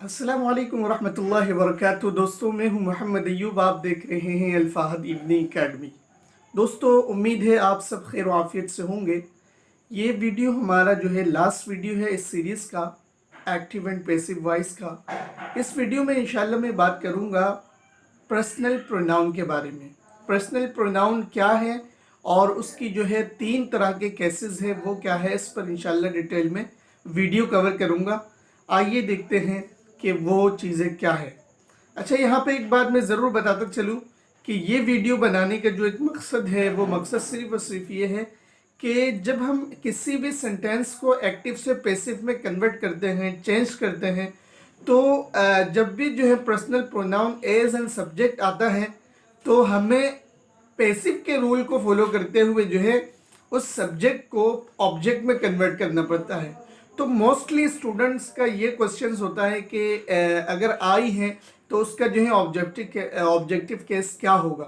अस्सलाम वालेकुम वरहमतुल्लाहि वबरकातुहू। दोस्तों, मैं हूं मोहम्मद अय्यूब। आप देख रहे हैं अल-फ़हद इब्नी अकेडमी। दोस्तों, उम्मीद है आप सब खैर व आफियत से होंगे। ये वीडियो हमारा जो है लास्ट वीडियो है इस सीरीज़ का, एक्टिव एंड पैसिव वॉइस का। इस वीडियो में इंशाल्लाह मैं बात करूंगा पर्सनल प्रोनाउन के बारे में। पर्सनल प्रोनाउन क्या है और उसकी जो है 3 तरह के केसेस है वो क्या है, इस पर इंशाल्लाह डिटेल में वीडियो कवर करूंगा। आइए देखते हैं कि वो चीज़ें क्या है। अच्छा, यहाँ पे एक बात मैं ज़रूर बताता चलूँ कि ये वीडियो बनाने का जो एक मकसद है वो मकसद सिर्फ और सिर्फ ये है कि जब हम किसी भी सेंटेंस को एक्टिव से पैसिव में कन्वर्ट करते हैं, चेंज करते हैं, तो जब भी जो है personal pronoun as and subject आता है तो हमें पैसिव के रूल को फॉलो करते हुए जो है उस सब्जेक्ट को ऑब्जेक्ट में कन्वर्ट करना पड़ता है। तो मोस्टली स्टूडेंट्स का ये क्वेश्चंस होता है कि अगर आई है तो उसका जो है ऑब्जेक्टिव केस क्या होगा।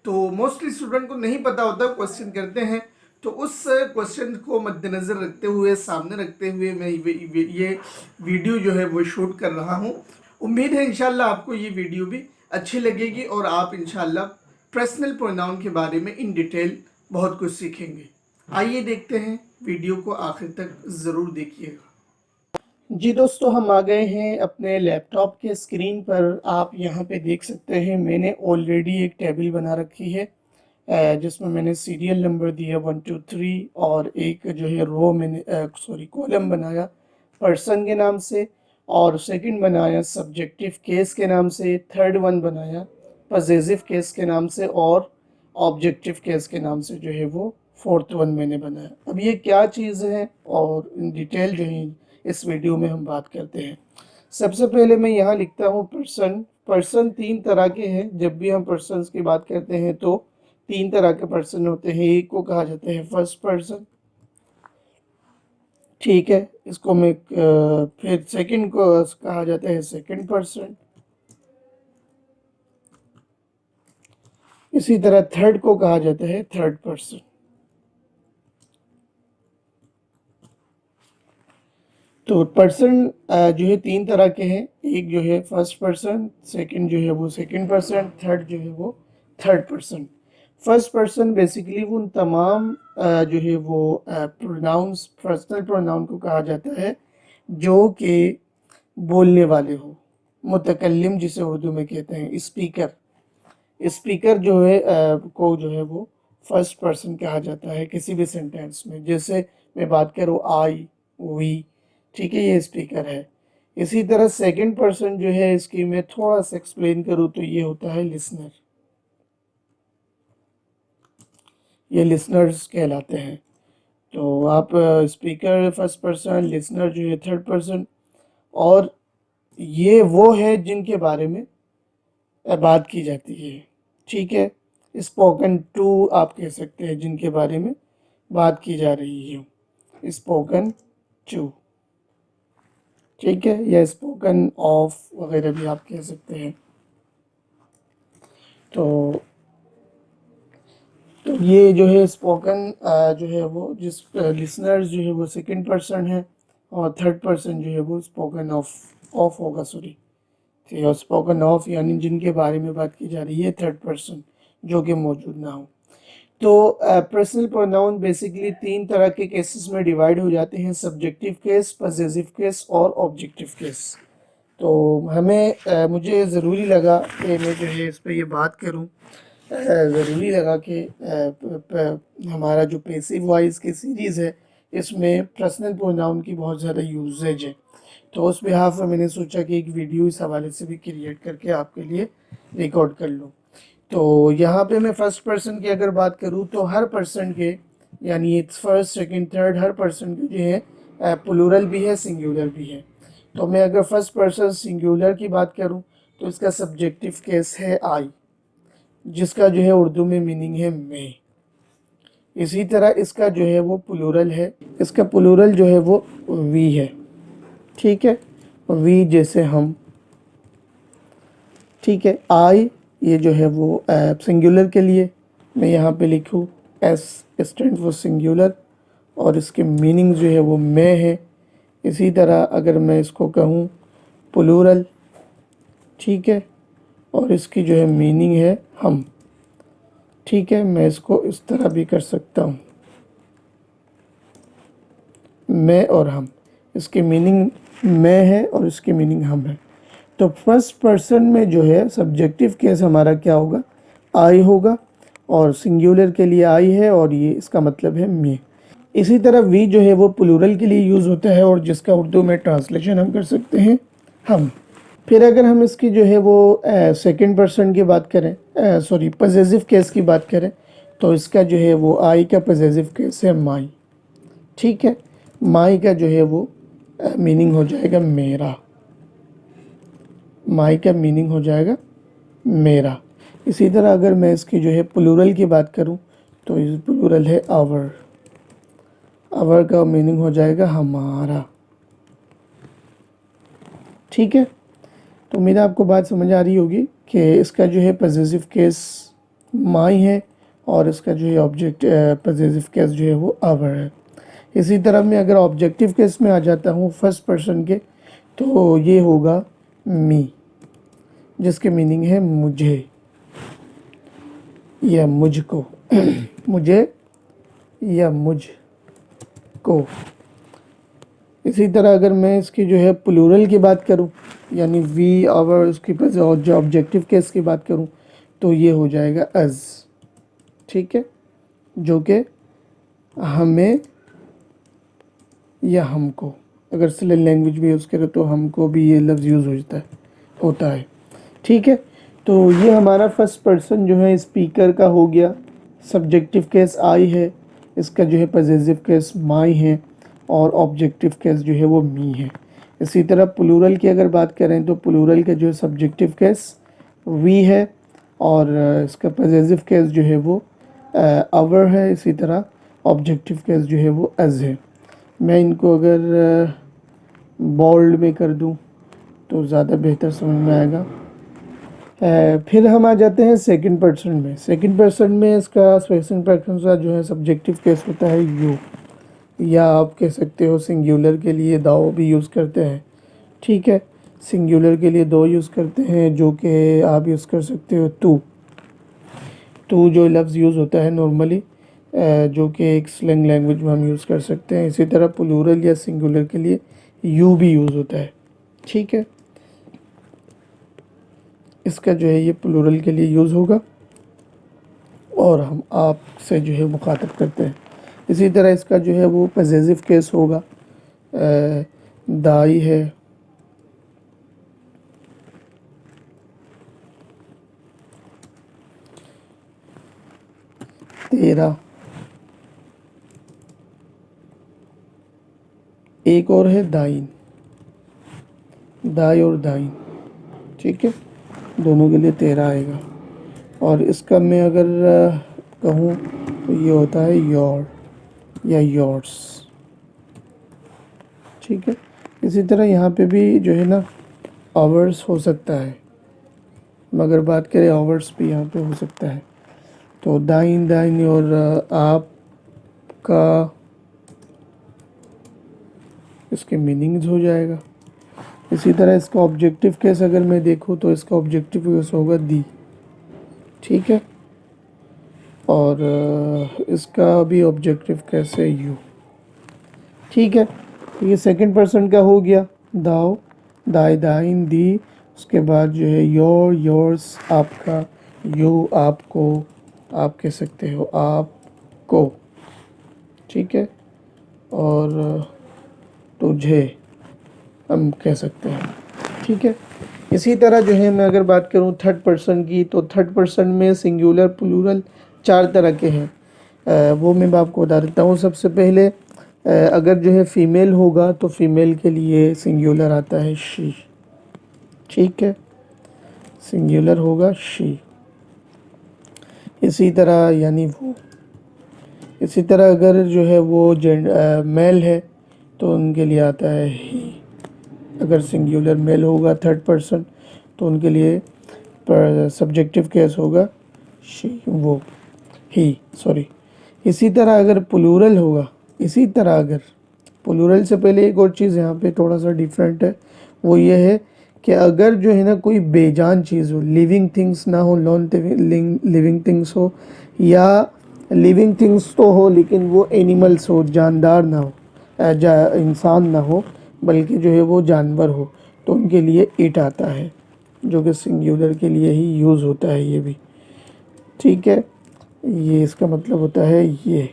तो मोस्टली स्टूडेंट को नहीं पता होता, क्वेश्चन करते हैं। तो उस क्वेश्चन को मद्देनज़र रखते हुए, सामने रखते हुए मैं ये वीडियो जो है वो शूट कर रहा हूँ। उम्मीद है इंशाल्लाह आपको ये वीडियो भी अच्छी लगेगी और आप इंशाल्लाह पर्सनल प्रोनाउन के बारे में इन डिटेल बहुत कुछ सीखेंगे। आइए देखते हैं, वीडियो को आखिर तक ज़रूर देखिएगा। जी दोस्तों, हम आ गए हैं अपने लैपटॉप के स्क्रीन पर। आप यहाँ पे देख सकते हैं मैंने ऑलरेडी एक टेबल बना रखी है जिसमें मैंने सीरियल नंबर दिया 1 2 3 और एक जो है रो मैंने कॉलम बनाया पर्सन के नाम से, और सेकंड बनाया सब्जेक्टिव केस के नाम से, थर्ड वन बनाया पजेसिव केस के नाम से, और ऑब्जेक्टिव केस के नाम से जो है वो फोर्थ वन मैंने बनाया। अब ये क्या चीज़ है और इन डिटेल जो है इस वीडियो में हम बात करते हैं। सबसे पहले मैं यहाँ लिखता हूँ पर्सन। पर्सन 3 तरह के हैं। जब भी हम पर्सन की बात करते हैं तो 3 तरह के पर्सन होते हैं। एक को कहा जाता है फर्स्ट पर्सन, ठीक है। इसको मैं फिर सेकंड को कहा जाता है सेकंड पर्सन। इसी तरह थर्ड को कहा जाता है थर्ड पर्सन। तो पर्सन जो है 3 तरह के हैं। एक जो है फर्स्ट पर्सन, सेकंड जो है वो सेकंड पर्सन, थर्ड जो है वो third person. First person basically उन तमाम जो है वो प्रोनाउंस, पर्सनल प्रोनाउन को कहा जाता है जो कि बोलने वाले हो, मुतकल्लिम जिसे उर्दू में कहते हैं, स्पीकर। स्पीकर जो है को जो है वो फर्स्ट पर्सन कहा जाता है किसी भी सेंटेंस में। जैसे मैं बात करूँ आई, वी, ठीक है, ये स्पीकर है। इसी तरह सेकंड पर्सन जो है, इसकी मैं थोड़ा सा एक्सप्लेन करूँ तो ये होता है लिसनर। ये लिसनर्स कहलाते हैं। तो आप स्पीकर फर्स्ट पर्सन, लिसनर जो है थर्ड पर्सन, और ये वो है जिनके बारे में बात की जाती है, ठीक है। स्पोकन टू आप कह सकते हैं, जिनके बारे में बात की जा रही है, स्पोकन टू, ठीक है, या स्पोकन ऑफ वगैरह भी आप कह सकते हैं। तो ये जो है स्पोकन जो है वो जिस लिसनर्स जो है वो सेकंड पर्सन है, और थर्ड पर्सन जो है वो स्पोकन ऑफ होगा, सॉरी। और स्पोकन ऑफ यानी जिनके बारे में बात की जा रही है थर्ड पर्सन, जो कि मौजूद ना हो। तो पर्सनल प्रोनाउन बेसिकली 3 तरह के केसेस में डिवाइड हो जाते हैं, सब्जेक्टिव केस, पजेसिव केस और ऑब्जेक्टिव केस। तो मुझे ज़रूरी लगा कि मैं जो है इस पर ये बात करूं। ज़रूरी लगा कि हमारा जो पैसिव वॉइस की सीरीज़ है इसमें पर्सनल प्रोनाउन की बहुत ज़्यादा यूजेज है। तो उस बिहाफ में मैंने सोचा कि एक वीडियो इस हवाले से भी क्रिएट करके आपके लिए रिकॉर्ड कर लूँ। तो यहाँ पे मैं फर्स्ट पर्सन की अगर बात करूँ तो हर पर्सन के, यानी फर्स्ट सेकंड थर्ड, हर पर्सन के जो है प्लूरल भी है, सिंगुलर भी है। तो मैं अगर फर्स्ट पर्सन सिंगुलर की बात करूँ तो इसका सब्जेक्टिव केस है आई, जिसका जो है उर्दू में मीनिंग है मैं। इसी तरह इसका जो है वो प्लूरल है, इसका प्लूरल जो है वो वी है, ठीक है, वी जैसे हम, ठीक है। आई ये जो है वो सिंगुलर के लिए मैं यहाँ पे लिखूँ एस स्टैंड फॉर सिंगुलर, और इसके मीनिंग जो है वो मैं है। इसी तरह अगर मैं इसको कहूँ प्लूरल, ठीक है। और इसकी जो है मीनिंग है हम, ठीक है। मैं इसको इस तरह भी कर सकता हूँ, मैं और हम। इसकी मीनिंग मैं है और इसकी मीनिंग हम है। तो फर्स्ट पर्सन में जो है सब्जेक्टिव केस हमारा क्या होगा, आई होगा, और सिंगुलर के लिए आई है और ये इसका मतलब है मैं। इसी तरह वी जो है वो प्लूरल के लिए यूज़ होता है और जिसका उर्दू में ट्रांसलेशन हम कर सकते हैं हम। फिर अगर हम इसकी जो है वो सेकंड पर्सन की बात करें, सॉरी पजेसिव केस की बात करें, तो इसका जो है वो आई का पजेसिव केस है माई, ठीक है। माई का जो है वो मीनिंग हो जाएगा मेरा, माई का मीनिंग हो जाएगा मेरा। इसी तरह अगर मैं इसकी जो है प्लूरल की बात करूं तो इस प्लूरल है आवर, आवर का मीनिंग हो जाएगा हमारा, ठीक है। तो उम्मीद है आपको बात समझ आ रही होगी कि इसका जो है पजेसिव केस माई है और इसका जो है ऑब्जेक्ट पजेसिव केस जो है वो आवर है। इसी तरह मैं अगर ऑब्जेक्टिव केस में आ जाता हूँ फर्स्ट पर्सन के, तो ये होगा मी, जिसके मीनिंग है मुझे या मुझको मुझे या मुझ को। इसी तरह अगर मैं इसकी जो है प्लूरल की बात करूं, यानी वी आवर, उसके पास और जो ऑब्जेक्टिव केस की बात करूं, तो ये हो जाएगा अज, ठीक है, जो कि हमें या हमको। अगर स्लैंग लैंग्वेज भी यूज़ करें तो हमको भी ये लफ्ज़ यूज़ होता है, ठीक है। तो ये हमारा फर्स्ट पर्सन जो है स्पीकर का हो गया, सब्जेक्टिव केस आई है, इसका जो है पजेसिव केस माई है और ऑब्जेक्टिव केस जो है वो मी है। इसी तरह प्लूरल की अगर बात करें तो प्लूरल का जो है सब्जेक्टिव केस वी है और इसका पजेसिव केस जो है वो आवर है। इसी तरह ऑब्जेक्टिव केस जो है वो एज है। मैं इनको अगर बोल्ड में कर दूं तो ज़्यादा बेहतर समझ में आएगा। फिर हम आ जाते हैं सेकंड पर्सन में। सेकंड पर्सन में इसका सेकंड पर्सन का जो है सब्जेक्टिव केस होता है यू, या आप कह सकते हो सिंगुलर के लिए दाओ भी यूज़ करते हैं, ठीक है। सिंगुलर के लिए दो यूज़ करते हैं, जो कि आप यूज़ कर सकते हो तू जो लफ्ज़ यूज़ होता है नॉर्मली, जो कि एक स्लैंग लैंग्वेज में हम यूज़ कर सकते हैं। इसी तरह प्लूरल या सिंगुलर के लिए यू भी यूज़ होता है, ठीक है। इसका जो है ये प्लूरल के लिए यूज़ होगा और हम आप से जो है मुखातब करते हैं। इसी तरह इसका जो है वो पजेसिव केस होगा, दाई है, तेरा, एक और है दाइन, दाई और दाइन, ठीक है, दोनों के लिए तेरा आएगा। और इसका मैं अगर कहूँ तो ये होता है योर या योर्स, ठीक है। इसी तरह यहाँ पे भी जो है ना आवर्स हो सकता है, मगर बात करें आवर्स भी यहाँ पे हो सकता है। तो दाइन दाइन और आप का इसके मीनिंग्स हो जाएगा। इसी तरह इसका ऑब्जेक्टिव केस अगर मैं देखूँ तो इसका ऑब्जेक्टिव केस होगा दी, ठीक है। और इसका भी ऑब्जेक्टिव केस है यू, ठीक है। तो ये सेकंड पर्सन का हो गया, दाओ, दाई दाइन दी। उसके बाद जो है योर योर्स आपका, यू आपको, आप कह सकते हो आपको, ठीक है। और तुझे हम कह सकते हैं, ठीक है। इसी तरह जो है मैं अगर बात करूं थर्ड पर्सन की, तो थर्ड पर्सन में सिंगुलर प्लूरल चार तरह के हैं। वो मैं आपको बता देता हूँ। सबसे पहले अगर जो है फ़ीमेल होगा तो फ़ीमेल के लिए सिंगुलर आता है शी, ठीक है, सिंगुलर होगा शी। इसी तरह यानी वो। इसी तरह अगर जो है वो मेल है तो उनके लिए आता है ही। अगर सिंगुलर मेल होगा थर्ड पर्सन तो उनके लिए पर सब्जेक्टिव केस होगा शी, वो, ही, सॉरी। इसी तरह अगर प्लूरल होगा, इसी तरह अगर प्लूरल से पहले एक और चीज़ यहाँ पे थोड़ा सा डिफरेंट है, वो ये है कि अगर जो है ना कोई बेजान चीज़ हो, लिविंग थिंग्स ना हो, नॉन लिविंग थिंग्स हो, या लिविंग थिंग्स तो हो लेकिन वो एनिमल्स हो, जानदार ना हो, इंसान ना हो, बल्कि जो है वो जानवर हो, तो उनके लिए इट आता है, जो कि सिंगुलर के लिए ही यूज़ होता है ये भी। ठीक है, ये इसका मतलब होता है ये।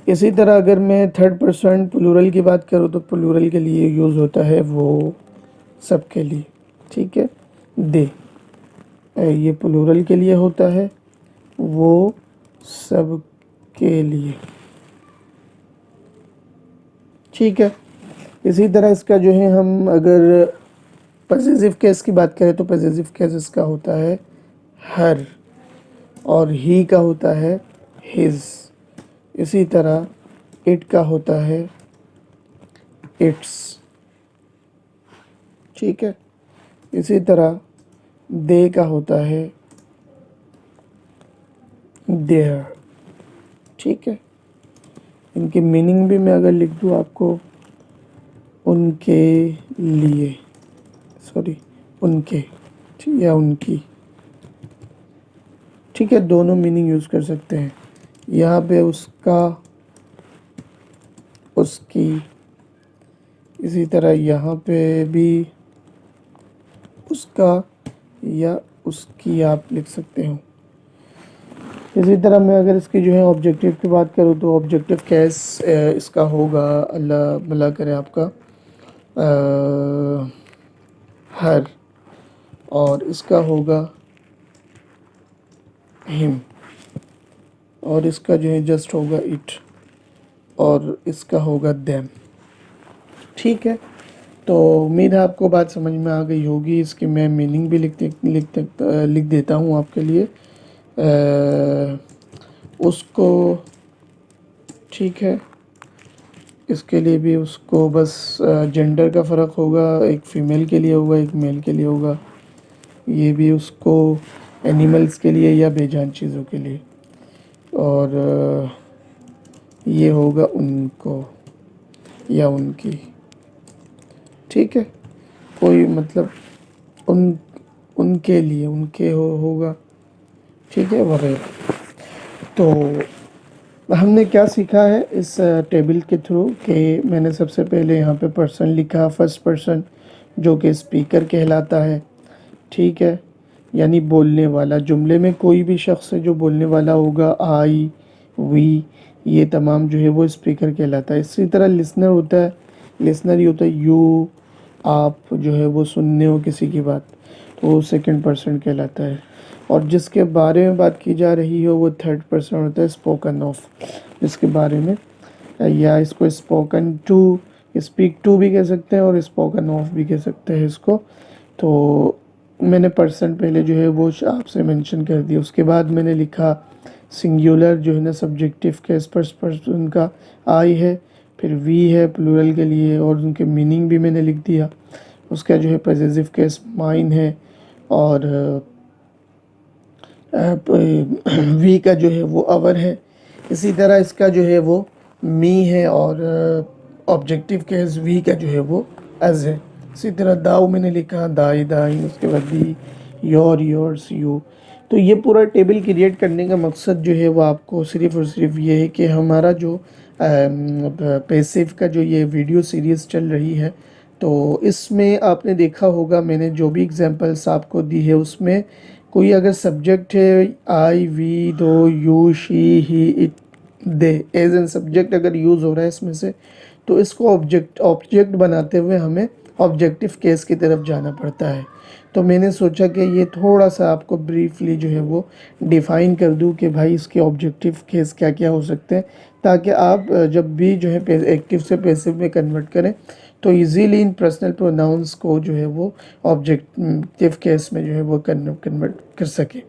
इसी तरह अगर मैं थर्ड पर्सन प्लूरल की बात करूँ तो प्लूरल के लिए यूज़ होता है वो सब के लिए। ठीक है, दे, ये प्लूरल के लिए होता है, वो सब के लिए। ठीक है, इसी तरह इसका जो है हम अगर पॉसेसिव केस की बात करें तो पॉसेसिव केस इसका होता है हर, और ही का होता है हिज। इसी तरह इट का होता है इट्स। ठीक है, इसी तरह दे का होता है देयर। ठीक है, इनकी मीनिंग भी मैं अगर लिख दूँ आपको, उनके लिए, सॉरी उनके, या उनकी। ठीक है, दोनों मीनिंग यूज़ कर सकते हैं। यहाँ पे उसका, उसकी, इसी तरह यहाँ पे भी उसका या उसकी आप लिख सकते हो। इसी तरह मैं अगर इसकी जो है ऑब्जेक्टिव की बात करूँ तो ऑब्जेक्टिव केस इसका होगा, अल्लाह भला करे आपका, हर, और इसका होगा हिम, और इसका जो है जस्ट होगा इट, और इसका होगा देम। ठीक है, तो उम्मीद है आपको बात समझ में आ गई होगी। इसकी मैं मीनिंग भी लिख देता हूँ आपके लिए। उसको, ठीक है, इसके लिए भी उसको बस जेंडर का फ़र्क होगा, एक फ़ीमेल के लिए होगा, एक मेल के लिए होगा। ये भी उसको एनिमल्स के लिए या बेजान चीज़ों के लिए, और ये होगा उनको या उनकी। ठीक है, कोई मतलब उन, उनके लिए, उनके होगा। ठीक है, वगैरह। तो हमने क्या सीखा है इस टेबल के थ्रू, कि मैंने सबसे पहले यहाँ पे पर्सन लिखा, फर्स्ट पर्सन, जो कि स्पीकर कहलाता है। ठीक है, यानी बोलने वाला। जुमले में कोई भी शख्स है जो बोलने वाला होगा, आई, वी, ये तमाम जो है वो स्पीकर कहलाता है। इसी तरह लिसनर होता है, लिसनर ये होता है यू, आप जो है वो सुनने हो किसी की बात, तो वो सेकंड पर्सन कहलाता है। और जिसके बारे में बात की जा रही हो वो थर्ड पर्सन होता है, स्पोकन ऑफ, जिसके बारे में, या इसको स्पोकन टू, स्पीक टू भी कह सकते हैं और स्पोकन ऑफ भी कह सकते हैं इसको। तो मैंने पर्सन पहले जो है वो आपसे मेंशन कर दिया। उसके बाद मैंने लिखा सिंगुलर जो है ना सब्जेक्टिव केस फर्स्ट पर्सन का आई है, फिर वी है प्लूरल के लिए, और उनके मीनिंग भी मैंने लिख दिया। उसका जो है पॉसेसिव केस माइन है, और वी का जो है वो अवर है। इसी तरह इसका जो है वो मी है, और ऑब्जेक्टिव केस वी का जो है वो एज है। इसी तरह दाऊ मैंने लिखा, दाई दाई, उसके बाद दी, योर, योर्स, यू। तो ये पूरा टेबल क्रिएट करने का मकसद जो है वो आपको सिर्फ़ और सिर्फ ये है कि हमारा जो पैसिव का जो ये वीडियो सीरीज़ चल रही है, तो इसमें आपने देखा होगा मैंने जो भी एग्जांपल्स आपको दी है उसमें कोई अगर सब्जेक्ट है, आई, वी, दो, you, she, he, it, they, as an subject अगर यूज़ हो रहा है इसमें से, तो इसको ऑब्जेक्ट बनाते हुए हमें ऑब्जेक्टिव केस की तरफ जाना पड़ता है। तो मैंने सोचा कि ये थोड़ा सा आपको ब्रीफली जो है वो डिफ़ाइन कर दूं कि भाई इसके ऑब्जेक्टिव केस क्या क्या हो सकते हैं, ताकि आप जब भी जो है एक्टिव से पैसिव में कन्वर्ट करें तो इजीली इन पर्सनल प्रोनाउंस को जो है वो ऑब्जेक्टिव केस में जो है वो कन्वर्ट कर सके।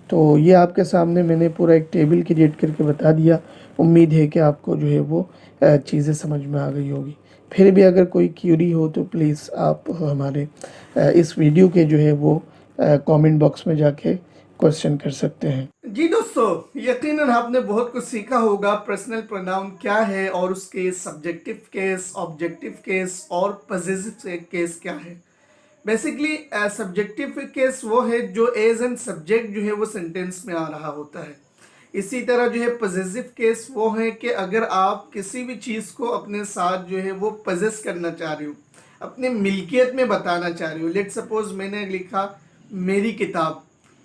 तो ये आपके सामने मैंने पूरा एक टेबल क्रिएट करके बता दिया। उम्मीद है कि आपको जो है वो चीज़ें समझ में आ गई होगी। फिर भी अगर कोई क्यूरी हो तो प्लीज़ आप हमारे इस वीडियो के जो है वो कमेंट बॉक्स में जाके क्वेश्चन कर सकते हैं। जी दोस्तों, यकीनन आपने बहुत कुछ सीखा होगा पर्सनल प्रोनाउन क्या है और उसके सब्जेक्टिव केस, ऑब्जेक्टिव केस और पॉजेसिव केस क्या है। बेसिकली सब्जेक्टिव केस वो है जो एज एंड सब्जेक्ट जो है वो सेंटेंस में आ रहा होता है। इसी तरह जो है पॉजेसिव केस वो है कि अगर आप किसी भी चीज़ को अपने साथ जो है वो पजेस करना चाह रहे हो, अपने मिल्कियत में बताना चाह रहे हो। लेट सपोज मैंने लिखा मेरी किताब,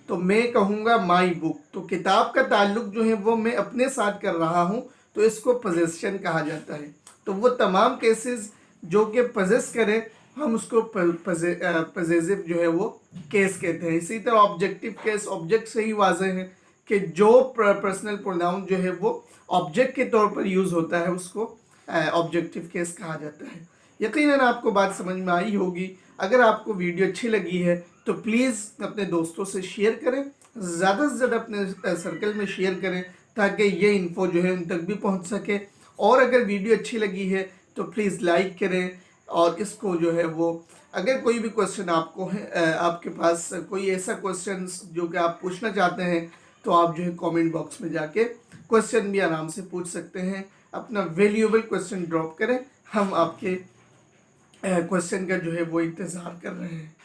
तो मैं कहूँगा माई बुक, तो किताब का ताल्लुक जो है वो मैं अपने साथ कर रहा हूँ, तो इसको पजेशन कहा जाता है। तो वो तमाम केसेस जो कि पजेस करें, हम उसको पजेसिव जो है वो केस कहते हैं। इसी तरह ऑब्जेक्टिव केस, ऑब्जेक्ट से ही वाजह है कि जो पर्सनल प्रोनाउन जो है वो ऑब्जेक्ट के तौर पर यूज़ होता है, उसको ऑब्जेक्टिव केस कहा जाता है। यकीनन आपको बात समझ में आई होगी। अगर आपको वीडियो अच्छी लगी है तो प्लीज़ अपने दोस्तों से शेयर करें, ज़्यादा से ज़्यादा अपने सर्कल में शेयर करें ताकि ये इन्फो जो है उन तक भी पहुंच सके। और अगर वीडियो अच्छी लगी है तो प्लीज़ लाइक करें और इसको जो है वो, अगर कोई भी क्वेश्चन आपको है, आपके पास कोई ऐसा क्वेश्चन जो कि आप पूछना चाहते हैं, तो आप जो है कमेंट बॉक्स में जाके क्वेश्चन भी आराम से पूछ सकते हैं। अपना वैल्यूएबल क्वेश्चन ड्रॉप करें, हम आपके क्वेश्चन का जो है वो इंतज़ार कर रहे हैं।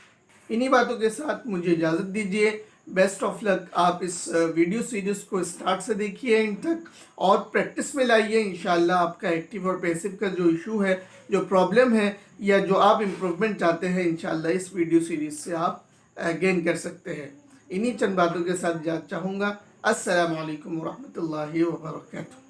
इन्हीं बातों के साथ मुझे इजाज़त दीजिए। Best of luck. आप इस वीडियो सीरीज़ को स्टार्ट से देखिए एंड तक और प्रैक्टिस में लाइए। इंशाल्लाह आपका एक्टिव और पैसिव का जो इशू है, जो प्रॉब्लम है या जो आप इम्प्रूवमेंट चाहते हैं, इंशाल्लाह इस वीडियो सीरीज़ से आप गेन कर सकते हैं। इन्हीं चंद बातों के साथ चाहूँगा। अस्सलामु अलैकुम वरहमतुल्लाहि वबरकातुहू।